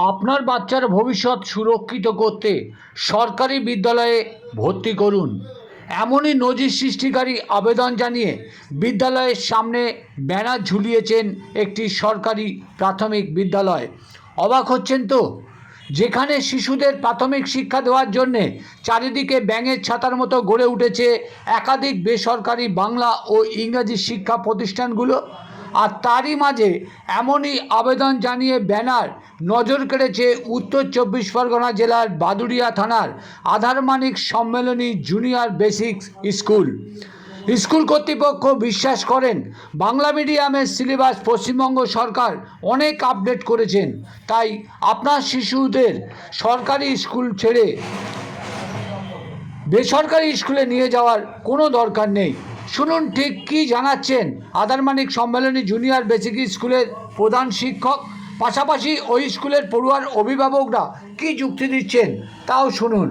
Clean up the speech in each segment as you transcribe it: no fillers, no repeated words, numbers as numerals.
আপনার বাচ্চার ভবিষ্যৎ সুরক্ষিত করতে সরকারি বিদ্যালয়ে ভর্তি করুন। এমনই নজির সৃষ্টিকারী আবেদন জানিয়ে বিদ্যালয়ের সামনে ব্যানার ঝুলিয়েছেন একটি সরকারি প্রাথমিক বিদ্যালয়। অবাক হচ্ছেন তো? যেখানে শিশুদের প্রাথমিক শিক্ষা দেওয়ার জন্যে চারিদিকে ব্যাঙের ছাতার মতো গড়ে উঠেছে একাধিক বেসরকারি বাংলা ও ইংরাজি শিক্ষা প্রতিষ্ঠানগুলো, আর তারই মাঝে এমনই আবেদন জানিয়ে ব্যানার নজর কেড়েছে উত্তর 24 পরগনা জেলার বাদুড়িয়া থানার আধারমানিক সম্মেলনী জুনিয়র বেসিক স্কুল কর্তৃপক্ষ বিশ্বাস করেন বাংলা মিডিয়ামের সিলেবাস পশ্চিমবঙ্গ সরকার অনেক আপডেট করেছেন, তাই আপনার শিশুদের সরকারি স্কুল ছেড়ে বেসরকারি স্কুলে নিয়ে যাওয়ার কোনো দরকার নেই। শুনুন ঠিক কী জানাচ্ছেন আধারমানিক সম্মেলনী জুনিয়র বেসিক স্কুলের প্রধান শিক্ষক, পাশাপাশি ওই স্কুলের পড়ুয়ার অভিভাবকরা কী যুক্তি দিচ্ছেন তাও শুনুন।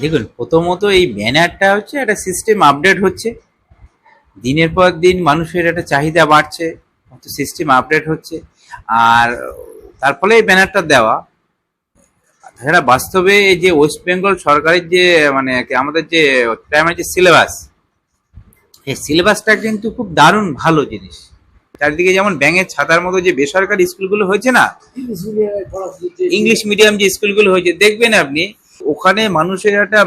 দেখুন, প্রথমত এই ব্যানারটা হচ্ছে একটা সিস্টেম আপডেট হচ্ছে, দিনের পর দিন মানুষের একটা চাহিদা বাড়ছে, সিস্টেম আপডেট হচ্ছে, আর তার ফলে এই ব্যানারটা দেওয়া। তাছাড়া বাস্তবে এই যে ওয়েস্ট বেঙ্গল সরকারের যে আমাদের যে প্রাইমারি যে সিলেবাস, এই সিলেবাসটা কিন্তু খুব দারুণ ভালো জিনিস। চারিদিকে যেমন ব্যাঙের ছাতার মতো যে বেসরকারি স্কুলগুলো হয়েছে না, ইংলিশ মিডিয়াম যে স্কুলগুলো হয়েছে, দেখবেন আপনি ওখানে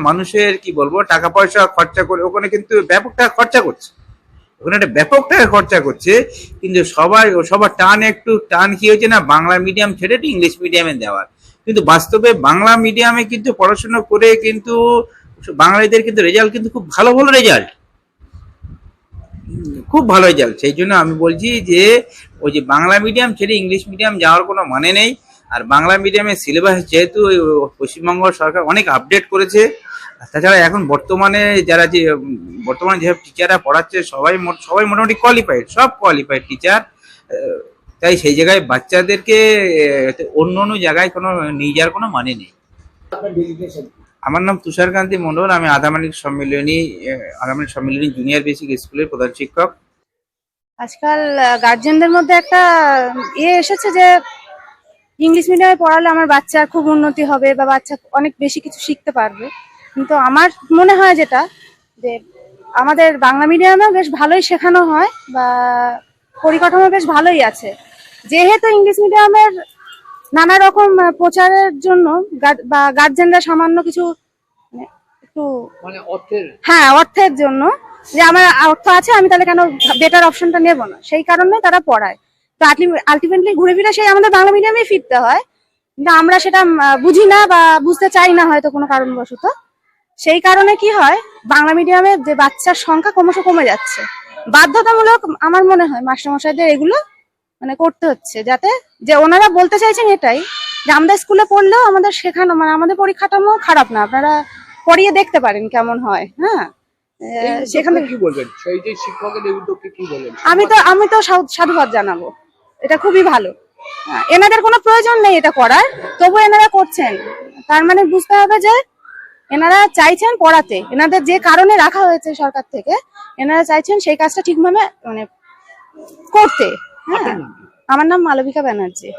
মানুষের কি বলবো টাকা পয়সা খরচা করে ওখানে কিন্তু ব্যাপক টাকা খরচা করছে, ওখানে একটা ব্যাপক টাকা খরচা করছে, কিন্তু সবার টান কি হয়েছে না, বাংলা মিডিয়াম ছেড়ে ইংলিশ মিডিয়ামে দেওয়ার। কিন্তু বাস্তবে বাংলা মিডিয়ামে কিন্তু পড়াশোনা করে কিন্তু বাঙালিদের কিন্তু রেজাল্ট কিন্তু খুব ভালো রেজাল্ট, খুব ভালো রেজাল্ট। সেই জন্য আমি বলছি যে ওই যে বাংলা মিডিয়াম ছেড়ে ইংলিশ মিডিয়াম যাওয়ার কোনো মানে নেই। আর বাংলা মিডিয়ামের সিলেবাস যেহেতু পশ্চিমবঙ্গ সরকার অনেক আপডেট করেছে, তাছাড়া এখন বর্তমানে যেসব টিচাররা পড়াচ্ছে সবাই মোটামুটি সব কোয়ালিফাইড টিচার। তাই সেই জায়গায় বাচ্চাদেরকে অন্য জায়গায় কোনো নিয়ে যাওয়ার কোনো মানে নেই। আমার নাম তুষারকান্তি মণ্ডল, আমি আধারমানিক সম্মেলনী জুনিয়র বেসিক স্কুলের প্রধান শিক্ষক। আজকাল গার্জেনদের মধ্যে একটা এসেছে যে ইংলিশ মিডিয়ামে পড়ালে আমার বাচ্চার খুব উন্নতি হবে বা বাচ্চা অনেক বেশি কিছু শিখতে পারবে, কিন্তু আমার মনে হয় যেটা যে আমাদের বাংলা মিডিয়ামেও বেশ ভালোই শেখানো হয় বা পরিকাঠামো বেশ ভালোই আছে। যেহেতু ইংলিশ মিডিয়ামের নানা রকম প্রচারের জন্য বা গার্জেনরা সামান্য কিছু একটু অর্থের জন্য যে আমার অর্থ আছে আমি তাহলে কেন বেটার অপশনটা নেব না, সেই কারণে তারা পড়ায়। তো আলটিমেটলি ঘুরে ফিরে সেই আমাদের বাংলা মিডিয়ামে ফিরতে হয়, কিন্তু আমরা সেটা বুঝি না বা বুঝতে চাই না হয়তো কোনো কারণবশত। সেই কারণে কি হয়, বাংলা মিডিয়ামে যে বাচ্চার সংখ্যা ক্রমশ কমে যাচ্ছে। বাধ্যতামূলক আমার মনে হয় মাস্টারমশাইদের এগুলো করতে হচ্ছে, যাতে যে ওনারা বলতে চাইছেন এটাই যে আমাদের স্কুলে পড়লেও আমাদের শেখানো আমাদের পরিকাঠামো খারাপ না, আপনারা পড়িয়ে দেখতে পারেন কেমন হয়। হ্যাঁ, সেখানে কি বলবেন সেই যে শিক্ষকের এই উদ্যোগকে কি বলবেন? আমি তো সাধুবাদ জানাবো, এটা খুবই ভালো। এনাদের কোনো প্রয়োজন নেই এটা করার, তবু এনারা করছেন, তার মানে বুঝতে হবে যে এনারা চাইছেন পড়াতে, এনাদের যে কারণে রাখা হয়েছে সরকার থেকে, এনারা চাইছেন সেই কাজটা ঠিকভাবে করতে। হ্যাঁ, আমার নাম মালবিকা ব্যানার্জি।